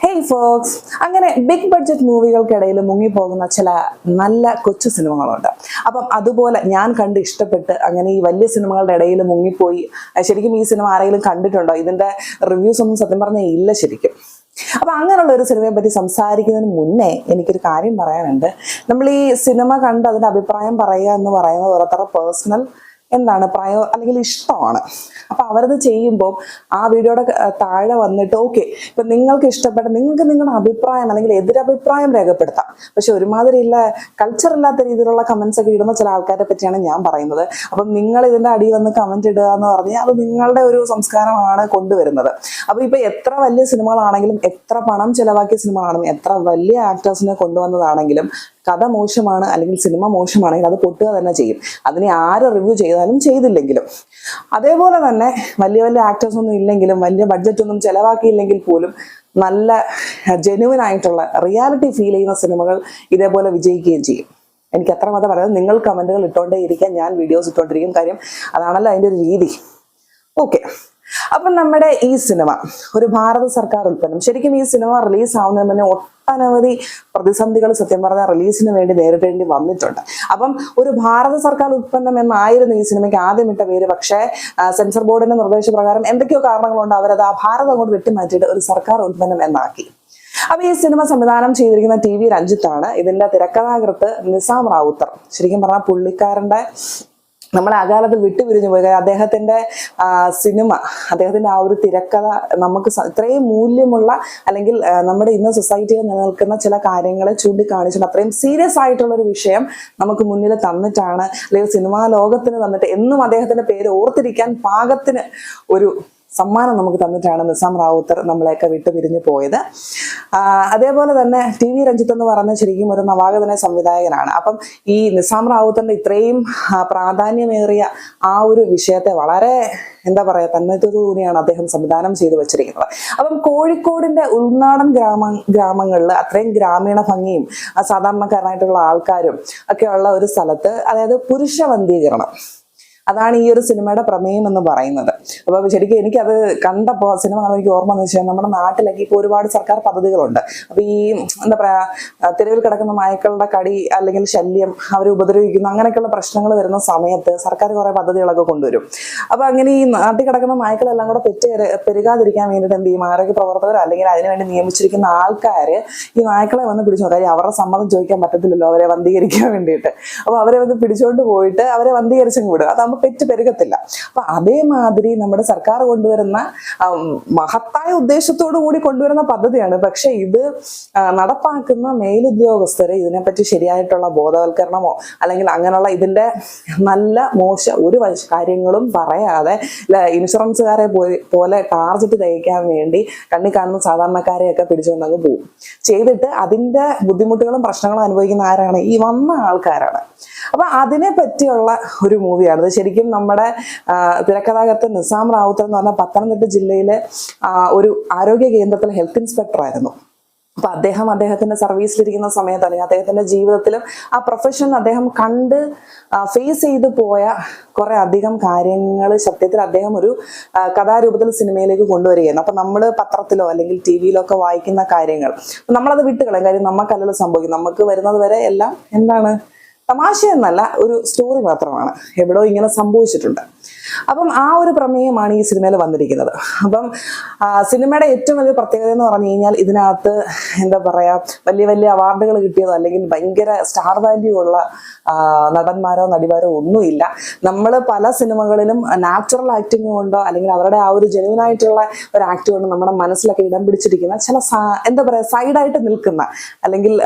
Hey Fox, അങ്ങനെ big budget മൂവികൾക്കിടയിൽ മുങ്ങിപ്പോകുന്ന ചില നല്ല കൊച്ചു സിനിമകളുണ്ട്. അപ്പം അതുപോലെ ഞാൻ കണ്ട് ഇഷ്ടപ്പെട്ട് അങ്ങനെ ഈ വലിയ സിനിമകളുടെ ഇടയിൽ മുങ്ങിപ്പോയി. ശരിക്കും ഈ സിനിമ ആരെങ്കിലും കണ്ടിട്ടുണ്ടോ? ഇതിന്റെ റിവ്യൂസ് ഒന്നും സത്യം പറഞ്ഞാൽ ഇല്ല ശരിക്കും. അപ്പൊ അങ്ങനെയുള്ള ഒരു സിനിമയെ പറ്റി സംസാരിക്കുന്നതിന് മുന്നേ എനിക്കൊരു കാര്യം പറയാനുണ്ട്. നമ്മൾ ഈ സിനിമ കണ്ട് അതിന്റെ അഭിപ്രായം പറയുക എന്ന് പറയുന്നത് ഓരോരുത്തരുടെ പേഴ്സണൽ അല്ലെങ്കിൽ ഇഷ്ടമാണ്. അപ്പൊ അവരത് ചെയ്യുമ്പോൾ ആ വീഡിയോയുടെ താഴെ വന്നിട്ട് ഓക്കെ, ഇപ്പൊ നിങ്ങൾക്ക് ഇഷ്ടപ്പെട്ട നിങ്ങൾക്ക് നിങ്ങളുടെ അഭിപ്രായം അല്ലെങ്കിൽ എതിരഭിപ്രായം രേഖപ്പെടുത്താം. പക്ഷെ ഒരുമാതിരി കൾച്ചർ ഇല്ലാത്ത രീതിയിലുള്ള കമന്റ്സ് ഒക്കെ ഇടുന്ന ചില ആൾക്കാരെ പറ്റിയാണ് ഞാൻ പറയുന്നത്. അപ്പം നിങ്ങൾ ഇതിന്റെ അടി വന്ന് കമന്റ് ഇടുക എന്ന് പറഞ്ഞാൽ അത് നിങ്ങളുടെ ഒരു സംസ്കാരമാണ് കൊണ്ടുവരുന്നത്. അപ്പൊ ഇപ്പൊ എത്ര വലിയ സിനിമകളാണെങ്കിലും, എത്ര പണം ചെലവാക്കിയ സിനിമകളാണെങ്കിലും, എത്ര വലിയ ആക്ടേഴ്സിനെ കൊണ്ടുവന്നതാണെങ്കിലും കഥ മോശമാണ് അല്ലെങ്കിൽ സിനിമ മോശമാണെങ്കിൽ അത് പൊട്ടുക തന്നെ ചെയ്യും. അതിനെ ആര് റിവ്യൂ ചെയ്താലും ചെയ്തില്ലെങ്കിലും. അതേപോലെ തന്നെ വലിയ വലിയ ആക്ടേഴ്സ് ഒന്നും ഇല്ലെങ്കിലും, വലിയ ബഡ്ജറ്റ് ഒന്നും ചെലവാക്കിയില്ലെങ്കിൽ പോലും നല്ല ജെന്യുവൻ ആയിട്ടുള്ള റിയാലിറ്റി ഫീൽ ചെയ്യുന്ന സിനിമകൾ ഇതേപോലെ വിജയിക്കുകയും ചെയ്യും. എനിക്ക് എത്ര മാത്രം പറയുന്നത്, നിങ്ങൾ കമന്റുകൾ ഇട്ടുകൊണ്ടേ ഇരിക്കാൻ, ഞാൻ വീഡിയോസ് ഇട്ടുകൊണ്ടിരിക്കും. കാര്യം അതാണല്ലോ അതിൻ്റെ ഒരു രീതി. ഓക്കെ, അപ്പം നമ്മുടെ ഈ സിനിമ ഒരു ഭാരത സർക്കാർ ഉൽപ്പന്നം. ശരിക്കും ഈ സിനിമ റിലീസ് ആവുന്നതിന് മുന്നേ ഒട്ടനവധി പ്രതിസന്ധികൾ സത്യം പറഞ്ഞാൽ റിലീസിന് വേണ്ടി നേരിടേണ്ടി വന്നിട്ടുണ്ട്. അപ്പം ഒരു ഭാരത സർക്കാർ ഉൽപ്പന്നം എന്നായിരുന്നു ഈ സിനിമയ്ക്ക് ആദ്യം ഇട്ട പേര്. പക്ഷേ സെൻസർ ബോർഡിന്റെ നിർദ്ദേശപ്രകാരം എന്തൊക്കെയോ കാരണങ്ങളുണ്ട് അവരത് ആ ഭാരതം അങ്ങോട്ട് വെട്ടിമാറ്റിയിട്ട് ഒരു സർക്കാർ ഉൽപ്പന്നം എന്നാക്കി. അപ്പൊ ഈ സിനിമ സംവിധാനം ചെയ്തിരിക്കുന്ന TV രഞ്ജിത്താണ്. ഇതിന്റെ തിരക്കഥാകൃത്ത് നിസാം റാവുത്തർ. ശരിക്കും പറഞ്ഞാൽ പുള്ളിക്കാരന്റെ നമ്മളെ അകാലത്തിൽ വിട്ടുപിരിഞ്ഞു പോയി. അദ്ദേഹത്തിന്റെ സിനിമ, അദ്ദേഹത്തിന്റെ ആ ഒരു തിരക്കഥ നമുക്ക് ഇത്രയും മൂല്യമുള്ള അല്ലെങ്കിൽ നമ്മുടെ ഇന്ന് സൊസൈറ്റിയിൽ നിലനിൽക്കുന്ന ചില കാര്യങ്ങളെ ചൂണ്ടിക്കാണിച്ചിട്ട് അത്രയും സീരിയസ് ആയിട്ടുള്ള ഒരു വിഷയം നമുക്ക് മുന്നിൽ തന്നിട്ടാണ്, അല്ലെങ്കിൽ സിനിമാ ലോകത്തിന് തന്നിട്ട് എന്നും അദ്ദേഹത്തിന്റെ പേര് ഓർത്തിരിക്കാൻ പാകത്തിന് ഒരു സമ്മാനം നമുക്ക് തന്നിട്ടാണ് നിസാം റാവുത്തർ നമ്മളെയൊക്കെ വിട്ടുപിരിഞ്ഞു പോയത്. അതേപോലെ തന്നെ TV രഞ്ജിത്ത് എന്ന് പറഞ്ഞ ശരിക്കും ഒരു നവാഗതന സംവിധായകനാണ്. അപ്പം ഈ നിസാം റാവുത്തറിന്റെ ഇത്രയും പ്രാധാന്യമേറിയ ആ ഒരു വിഷയത്തെ വളരെ തന്മയത്തോടുകൂടിയാണ് അദ്ദേഹം സംവിധാനം ചെയ്തു വെച്ചിരിക്കുന്നത്. അപ്പം കോഴിക്കോടിന്റെ ഉൾനാടൻ ഗ്രാമങ്ങളിൽ അത്രയും ഗ്രാമീണ ഭംഗിയും സാധാരണക്കാരനായിട്ടുള്ള ആൾക്കാരും ഒക്കെയുള്ള ഒരു സ്ഥലത്ത്, അതായത് പുരുഷ വന്ധീകരണം, അതാണ് ഈ ഒരു സിനിമയുടെ പ്രമേയം എന്ന് പറയുന്നത്. അപ്പൊ ശരിക്കും എനിക്കത് കണ്ടപ്പോൾ സിനിമ കാണുമ്പോൾ എനിക്ക് ഓർമ്മ എന്ന് വെച്ചാൽ നമ്മുടെ നാട്ടിലൊക്കെ ഇപ്പോൾ ഒരുപാട് സർക്കാർ പദ്ധതികളുണ്ട്. അപ്പൊ ഈ തെരുവിൽ കിടക്കുന്ന നായ്ക്കളുടെ കടി അല്ലെങ്കിൽ ശല്യം, അവർ ഉപദ്രവിക്കുന്നു, അങ്ങനെയൊക്കെയുള്ള പ്രശ്നങ്ങൾ വരുന്ന സമയത്ത് സർക്കാർ കുറെ പദ്ധതികളൊക്കെ കൊണ്ടുവരും. അപ്പൊ അങ്ങനെ ഈ നാട്ടിൽ കിടക്കുന്ന നായ്ക്കളെല്ലാം കൂടെ പെരുകാതിരിക്കാൻ വേണ്ടിയിട്ട് എന്ത് ചെയ്യും, ആരോഗ്യ പ്രവർത്തകർ അല്ലെങ്കിൽ അതിനുവേണ്ടി നിയമിച്ചിരിക്കുന്ന ആൾക്കാര് ഈ നായ്ക്കളെ വന്ന് പിടിച്ചു. കാര്യം അവരുടെ സമ്മതം ചോദിക്കാൻ പറ്റത്തില്ലല്ലോ അവരെ വന്ധീകരിക്കാൻ വേണ്ടിയിട്ട്. അപ്പൊ അവരെ വന്ന് പിടിച്ചോണ്ട് പോയിട്ട് അവരെ വന്ധീകരിച്ചും വിടും. അതാകുമ്പോൾ പെറ്റ് പെരുകത്തില്ല. അപ്പൊ അതേമാതിരി നമ്മുടെ സർക്കാർ കൊണ്ടുവരുന്ന മഹത്തായ ഉദ്ദേശത്തോടു കൂടി കൊണ്ടുവരുന്ന പദ്ധതിയാണ്. പക്ഷെ ഇത് നടപ്പാക്കുന്ന മേലുദ്യോഗസ്ഥര് ഇതിനെപ്പറ്റി ശരിയായിട്ടുള്ള ബോധവൽക്കരണമോ അല്ലെങ്കിൽ അങ്ങനെയുള്ള ഇതിന്റെ നല്ല മോശം ഒരു കാര്യങ്ങളും പറയാതെ ഇൻഷുറൻസുകാരെ പോലെ ടാർജറ്റ് തയ്ക്കാൻ വേണ്ടി കണ്ണി കാണുന്ന സാധാരണക്കാരെയൊക്കെ പിടിച്ചുകൊണ്ടങ്ങ് പോകും. ചെയ്തിട്ട് അതിന്റെ ബുദ്ധിമുട്ടുകളും പ്രശ്നങ്ങളും അനുഭവിക്കുന്ന ആരാണ്? ഈ വന്ന ആൾക്കാരാണ്. അപ്പൊ അതിനെ പറ്റിയുള്ള ഒരു മൂവിയാണ്. ശരിക്കും നമ്മുടെ തിരക്കഥാകൃത്ത് നിസാം റാവുത്തർ എന്ന് പറഞ്ഞാൽ പത്തനംതിട്ട ജില്ലയിലെ ഒരു ആരോഗ്യ കേന്ദ്രത്തിലെ ഹെൽത്ത് ഇൻസ്പെക്ടർ ആയിരുന്നു. അപ്പൊ അദ്ദേഹത്തിന്റെ സർവീസിലിരിക്കുന്ന സമയത്ത് അല്ലെങ്കിൽ അദ്ദേഹത്തിന്റെ ജീവിതത്തിലും ആ പ്രൊഫഷനിൽ അദ്ദേഹം കണ്ട് ഫേസ് ചെയ്തു പോയ കുറെ അധികം കാര്യങ്ങൾ സത്യത്തിൽ അദ്ദേഹം ഒരു കഥാരൂപത്തിൽ സിനിമയിലേക്ക് കൊണ്ടുവരികയാണ്. അപ്പൊ നമ്മൾ പത്രത്തിലോ അല്ലെങ്കിൽ TV-യിലോ ഒക്കെ വായിക്കുന്ന കാര്യങ്ങൾ നമ്മളത് വിട്ടുകളയും. കാര്യം നമുക്കല്ലല്ലോ സംഭവിക്കും. നമുക്ക് വരുന്നത് വരെ എല്ലാം തമാശയെന്നല്ല, ഒരു സ്റ്റോറി മാത്രമാണ്, എവിടോ ഇങ്ങനെ സംഭവിച്ചിട്ടുണ്ട്. അപ്പം ആ ഒരു പ്രമേയമാണ് ഈ സിനിമയിൽ വന്നിരിക്കുന്നത്. അപ്പം സിനിമയുടെ ഏറ്റവും വലിയ പ്രത്യേകത എന്ന് പറഞ്ഞു കഴിഞ്ഞാൽ ഇതിനകത്ത് വലിയ വലിയ അവാർഡുകൾ കിട്ടിയതോ അല്ലെങ്കിൽ ഭയങ്കര സ്റ്റാർ വാല്യൂ ഉള്ള നടന്മാരോ നടിമാരോ ഒന്നുമില്ല. നമ്മൾ പല സിനിമകളിലും നാച്ചുറൽ ആക്ടിങ് കൊണ്ടോ അല്ലെങ്കിൽ അവരുടെ ആ ഒരു ജെന്യുവൻ ആയിട്ടുള്ള ഒരു ആക്ട് കൊണ്ട് നമ്മുടെ മനസ്സിലൊക്കെ ഇടം പിടിച്ചിരിക്കുന്ന ചില സൈഡായിട്ട് നിൽക്കുന്ന അല്ലെങ്കിൽ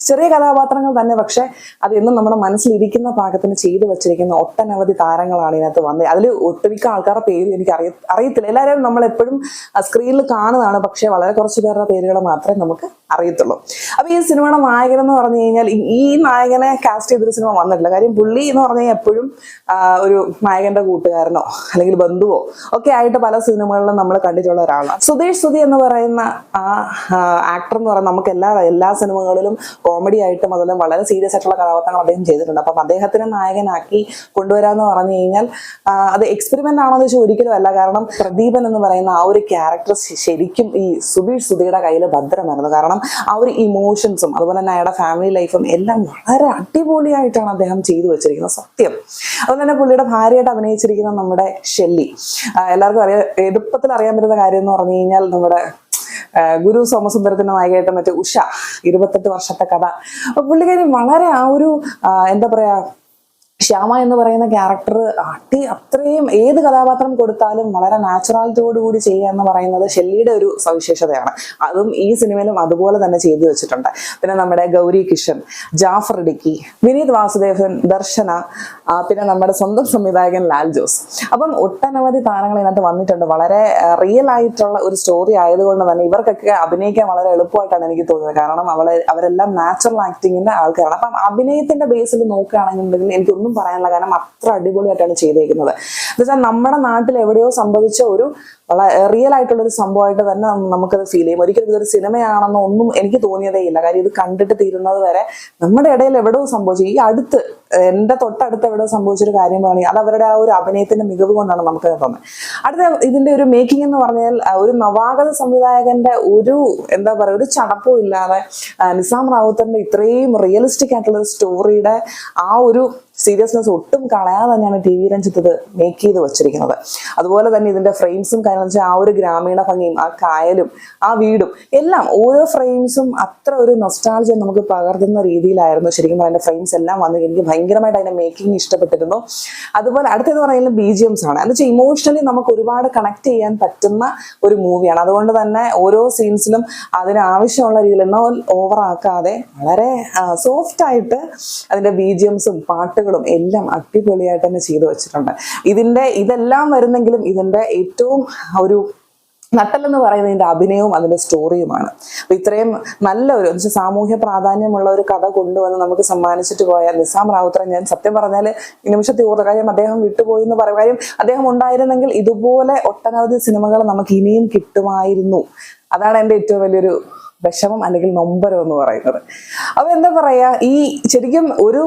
ചെറിയ കഥാപാത്രങ്ങൾ തന്നെ, പക്ഷെ അത് എന്നും നമ്മുടെ മനസ്സിലിരിക്കുന്ന പാകത്തിന് ചെയ്തു വെച്ചിരിക്കുന്ന ഒട്ടനവധി താരങ്ങളാണ് ഇതിനകത്ത് വന്നത്. അതിൽ ഒട്ടുമിക്ക ആൾക്കാരുടെ പേര് എനിക്ക് അറിയത്തില്ല. എല്ലാവരും നമ്മളെപ്പോഴും സ്ക്രീനിൽ കാണുന്നതാണ്, പക്ഷെ വളരെ കുറച്ച് പേരുടെ പേരുകൾ മാത്രമേ നമുക്ക് അറിയത്തുള്ളൂ. അപ്പൊ ഈ സിനിമയുടെ നായകൻ എന്ന് പറഞ്ഞു കഴിഞ്ഞാൽ ഈ നായകനെ കാസ്റ്റ് ചെയ്തൊരു സിനിമ വന്നിട്ടില്ല. കാര്യം പുള്ളി എന്ന് പറഞ്ഞു കഴിഞ്ഞാൽ എപ്പോഴും ഒരു നായകന്റെ കൂട്ടുകാരനോ അല്ലെങ്കിൽ ബന്ധുവോ ഒക്കെ ആയിട്ട് പല സിനിമകളിലും നമ്മൾ കണ്ടിട്ടുള്ള ഒരാളാണ്. സുധീഷ് സുധി എന്ന് പറയുന്ന ആ ആക്ടർ എന്ന് പറയുന്നത് നമുക്ക് എല്ലാ സിനിമകളിലും കോമഡി ആയിട്ടും അതുപോലെ വളരെ സീരിയസ് ആയിട്ടുള്ള കഥാപാത്രങ്ങൾ അദ്ദേഹം ചെയ്തിട്ടുണ്ട്. അപ്പം അദ്ദേഹത്തിനെ നായകനാക്കി കൊണ്ടുവരാന്ന് പറഞ്ഞു കഴിഞ്ഞാൽ അത് എക്സ്പെരിമെന്റ് ആണോ എന്ന് വെച്ചാൽ ഒരിക്കലും അല്ല. കാരണം പ്രദീപൻ എന്ന് പറയുന്ന ആ ഒരു ക്യാരക്ടർ ശരിക്കും ഈ സുധീഷ് സുധിയുടെ കയ്യിൽ ഭദ്രമായിരുന്നു. കാരണം ആ ഒരു ഇമോഷൻസും അതുപോലെ തന്നെ അയാളുടെ ഫാമിലി ലൈഫും എല്ലാം വളരെ അടിപൊളിയായിട്ടാണ് അദ്ദേഹം ചെയ്തു വെച്ചിരിക്കുന്നത്, സത്യം. അതുപോലെ തന്നെ പുള്ളിയുടെ ഭാര്യയായിട്ട് അഭിനയിച്ചിരിക്കുന്ന നമ്മുടെ ഷെല്ലി, എല്ലാവർക്കും എളുപ്പത്തിൽ അറിയാൻ പറ്റുന്ന കാര്യം എന്ന് പറഞ്ഞു കഴിഞ്ഞാൽ നമ്മുടെ ഗുരു സോമസുന്ദരത്തിന്റെ നായികയായിട്ട് മറ്റേ ഉഷ, 28 വർഷത്തെ കഥ. അപ്പൊ പുള്ളിക്കാരി വളരെ ആ ഒരു എന്താ പറയാ, ശ്യാമ എന്ന് പറയുന്ന ക്യാരക്ടർ അത്രയും ഏത് കഥാപാത്രം കൊടുത്താലും വളരെ നാച്ചുറാലിറ്റിയോട് കൂടി ചെയ്യുക എന്ന് പറയുന്നത് ഷെല്ലിയുടെ ഒരു സവിശേഷതയാണ്. അതും ഈ സിനിമയിലും അതുപോലെ തന്നെ ചെയ്തു വെച്ചിട്ടുണ്ട്. പിന്നെ നമ്മുടെ ഗൗരി കിഷൻ, ജാഫർ ഇടുക്കി, വിനീത് വാസുദേവൻ, ദർശന, പിന്നെ നമ്മുടെ സ്വന്തം സംവിധായകൻ ലാൽ ജോസ്. അപ്പം ഒട്ടനവധി താരങ്ങൾ ഇതിനകത്ത് വന്നിട്ടുണ്ട്. വളരെ റിയൽ ആയിട്ടുള്ള ഒരു സ്റ്റോറി ആയതുകൊണ്ട് തന്നെ ഇവർക്കൊക്കെ അഭിനയിക്കാൻ വളരെ എളുപ്പമായിട്ടാണ് എനിക്ക് തോന്നുന്നത്. കാരണം അവരെല്ലാം നാച്ചുറൽ ആക്ടിങ്ങിന്റെ ആൾക്കാരാണ്. അപ്പം അഭിനയത്തിന്റെ ബേസിൽ നോക്കുകയാണെന്നുണ്ടെങ്കിൽ എനിക്കൊന്നും പറയാനുള്ള, കാരണം അത്ര അടിപൊളിയായിട്ടാണ് ചെയ്തേക്കുന്നത്. എന്നുവെച്ചാൽ നമ്മുടെ നാട്ടിൽ എവിടെയോ സംഭവിച്ച ഒരു വളരെ റിയൽ ആയിട്ടുള്ള ഒരു സംഭവമായിട്ട് തന്നെ നമുക്കത് ഫീൽ ചെയ്യും. ഒരിക്കലും ഇതൊരു സിനിമയാണെന്നോ ഒന്നും എനിക്ക് തോന്നിയതേ ഇല്ല. കാര്യം ഇത് കണ്ടിട്ട് തീരുന്നത് വരെ നമ്മുടെ ഇടയിൽ എവിടെയോ സംഭവിച്ചു, ഈ അടുത്ത് എന്റെ തൊട്ടടുത്ത് എവിടെയോ സംഭവിച്ചൊരു കാര്യം പറയുകയാണെങ്കിൽ അത് അവരുടെ ആ ഒരു അഭിനയത്തിന്റെ മികവ് കൊണ്ടാണ് നമുക്ക് തോന്നുന്നത്. അടുത്ത ഇതിന്റെ ഒരു മേക്കിംഗ് എന്ന് പറഞ്ഞാൽ ഒരു നവാഗത സംവിധായകന്റെ ഒരു എന്താ പറയുക, ഒരു ചടപ്പും ഇല്ലാതെ നിസാം റാവുത്തറിന്റെ ഇത്രയും റിയലിസ്റ്റിക് ആയിട്ടുള്ള ഒരു സ്റ്റോറിയുടെ ആ ഒരു സീരിയസ്നെസ് ഒട്ടും കളയാതെ തന്നെയാണ് ടി വി രഞ്ജിത്ത് ഇത് മേക്ക് ചെയ്ത് വെച്ചിരിക്കുന്നത്. അതുപോലെ തന്നെ ഇതിന്റെ ഫ്രെയിംസും കാരണം വെച്ചാൽ ആ ഒരു ഗ്രാമീണ ഭംഗിയും ആ കായലും ആ വീടും എല്ലാം ഓരോ ഫ്രെയിംസും അത്ര ഒരു നൊസ്റ്റാൾജിയ നമുക്ക് പകർത്തുന്ന രീതിയിലായിരുന്നു ശരിക്കും അതിന്റെ ഫ്രെയിംസ് എല്ലാം വന്ന്. എനിക്ക് ഭയങ്കരമായിട്ട് അതിന്റെ മേക്കിംഗ് ഇഷ്ടപ്പെട്ടിരുന്നു. അതുപോലെ അടുത്തെന്ന് പറയുന്നത് BGMs ആണ്. എന്ന് വെച്ചാൽ ഇമോഷണലി നമുക്ക് ഒരുപാട് കണക്ട് ചെയ്യാൻ പറ്റുന്ന ഒരു മൂവിയാണ്. അതുകൊണ്ട് തന്നെ ഓരോ സീൻസിലും അതിന് ആവശ്യമുള്ള രീതിയിൽ എന്നാൽ ഓവർ ആക്കാതെ വളരെ സോഫ്റ്റ് ആയിട്ട് അതിന്റെ BGMസും പാട്ടുകളും എല്ലാം അടിപൊളിയായിട്ട് തന്നെ ചെയ്തു വെച്ചിട്ടുണ്ട്. ഇതെല്ലാം വരുന്നെങ്കിലും ഇതിന്റെ ഏറ്റവും ഒരു നട്ടലെന്ന് പറയുന്നത് ഇതിന്റെ അഭിനയവും അതിന്റെ സ്റ്റോറിയുമാണ്. അപ്പൊ ഇത്രയും നല്ലൊരു സാമൂഹ്യ പ്രാധാന്യമുള്ള ഒരു കഥ കൊണ്ടുവന്ന് നമുക്ക് സമ്മാനിച്ചിട്ട് പോയ നിസാം റാവുത്തറെ ഞാൻ സത്യം പറഞ്ഞാൽ ഈ നിമിഷത്തെ ഓർത്ത കാര്യം അദ്ദേഹം വിട്ടുപോയി എന്ന് പറയും. കാര്യം അദ്ദേഹം ഉണ്ടായിരുന്നെങ്കിൽ ഇതുപോലെ ഒട്ടനവധി സിനിമകൾ നമുക്ക് ഇനിയും കിട്ടുമായിരുന്നു. അതാണ് എൻ്റെ ഏറ്റവും വലിയൊരു വിഷമം അല്ലെങ്കിൽ നൊമ്പരം എന്ന് പറയുന്നത്. അപ്പൊ എന്താ പറയാ, ഈ ശരിക്കും ഒരു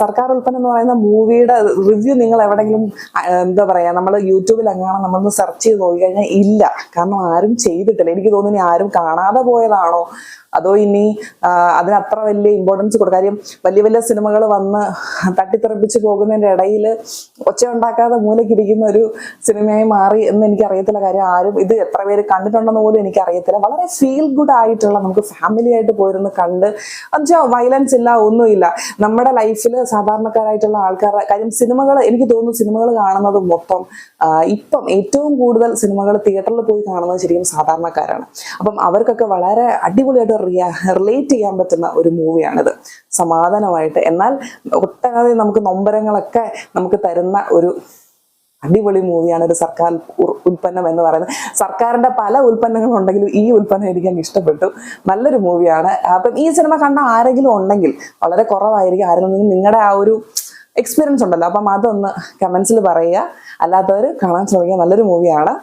സർക്കാർ ഉൽപ്പന്നം എന്ന് പറയുന്ന മൂവിയുടെ റിവ്യൂ നിങ്ങൾ എവിടെയെങ്കിലും എന്താ പറയാ നമ്മൾ യൂട്യൂബിൽ അങ്ങനെ നമ്മളൊന്ന് സെർച്ച് ചെയ്ത് നോക്കിക്കഴിഞ്ഞാൽ ഇല്ല. കാരണം ആരും ചെയ്തിട്ടില്ല. എനിക്ക് തോന്നുന്നു ഇനി ആരും കാണാതെ പോയതാണോ അതോ ഇനി അതിന് അത്ര വലിയ ഇമ്പോർട്ടൻസ് കൊടുക്കും. കാര്യം വലിയ വലിയ സിനിമകൾ വന്ന് തട്ടിത്തെറിപ്പിച്ച് പോകുന്നതിൻ്റെ ഇടയിൽ ഒച്ച ഉണ്ടാക്കാതെ മൂലക്കിരിക്കുന്ന ഒരു സിനിമയായി മാറി എന്ന് എനിക്കറിയത്തില്ല. കാര്യം ആരും ഇത് എത്ര പേര് കണ്ടിട്ടുണ്ടെന്ന് പോലും എനിക്കറിയത്തില്ല. വളരെ ഫീൽ ഗുഡ് ആയിട്ടുള്ള നമുക്ക് ഫാമിലി ആയിട്ട് പോയിരുന്ന് കണ്ട് എന്നുവെച്ചാൽ വയലൻസ് ഇല്ല, ഒന്നുമില്ല. നമ്മുടെ ലൈഫിൽ സാധാരണക്കാരായിട്ടുള്ള ആൾക്കാരുടെ കാര്യം സിനിമകൾ എനിക്ക് തോന്നുന്നു സിനിമകൾ കാണുന്നത് മൊത്തം ഇപ്പം ഏറ്റവും കൂടുതൽ സിനിമകൾ തിയേറ്ററിൽ പോയി കാണുന്നത് ശരിക്കും സാധാരണക്കാരാണ്. അപ്പം അവർക്കൊക്കെ വളരെ അടിപൊളിയായിട്ട് റിലേറ്റ് ചെയ്യാൻ പറ്റുന്ന ഒരു മൂവിയാണിത്. സമാധാനമായിട്ട് എന്നാൽ ഒട്ടനവധി നമുക്ക് നൊമ്പരങ്ങളൊക്കെ നമുക്ക് തരുന്ന ഒരു അടിപൊളി മൂവിയാണ് ഒരു സർക്കാർ ഉൽപ്പന്നം എന്ന് പറയുന്നത്. സർക്കാരിന്റെ പല ഉൽപ്പന്നങ്ങളും ഉണ്ടെങ്കിലും ഈ ഉൽപ്പന്നം എനിക്ക് ഇഷ്ടപ്പെട്ടു. നല്ലൊരു മൂവിയാണ്. അപ്പം ഈ സിനിമ കണ്ട ആരെങ്കിലും ഉണ്ടെങ്കിൽ വളരെ കുറവായിരിക്കും. ആരെങ്കിലും നിങ്ങളുടെ ആ ഒരു എക്സ്പീരിയൻസ് ഉണ്ടല്ലോ, അപ്പം അതൊന്ന് കമന്റ്സിൽ പറയുക. അല്ലാത്തവർ കാണാൻ ശ്രമിക്കുക. നല്ലൊരു മൂവിയാണ്.